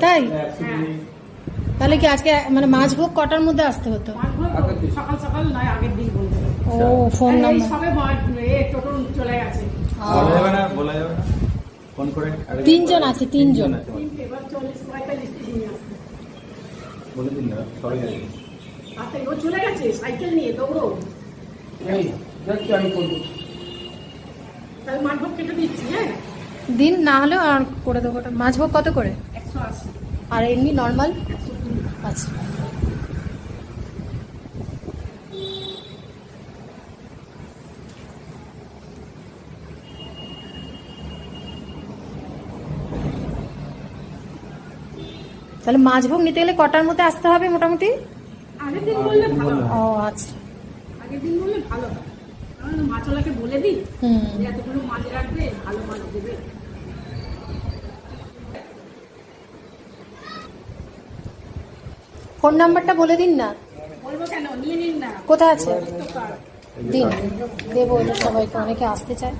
তাই তাহলে কি আজকে মানে মাছ ভোগ কটার মধ্যে আসতে হতো? সকাল সকাল নয়, আগের দিন বলতে। ও ফোন নাম্বার সবে টোটো চলে গেছে। বলা যাবে না ফোন করে। 3 জন আছে, 3 জন। এবার 40-45 দিন আসবে। বলে দিন না সবাই আসবে। রাতে ও চলে গেছে সাইকেল নিয়ে দৌড়ো। এই যাচ্ছি আমি করবো। তাহলে মাছ ভোগ কেটে দিচ্ছি। হ্যাঁ দিন না হলে আর করে দেবো। মাছ ভোগ কত করে? 180। আর এমনি নর্মাল? 120। আচ্ছা তাহলে মাছ ভোগ নিতে গেলে কটার মধ্যে আসতে হবে মোটামুটি? আগের দিন বললে ভালো হয়। ও আচ্ছা। আগের দিন বললে ভালো হয়, কারণ মাছওয়ালাকে বলে দিই হুম যে এতগুলো মাছ রাখবে, ভালো মাছ দেবে। ফোন নাম্বারটা বলে দিন না। বলবো কেন, নিয়ে নিন না। কোথায় আছে? তো কার? দিন, দেবো এটা সবাইকে, অনেকে আসতে চায়।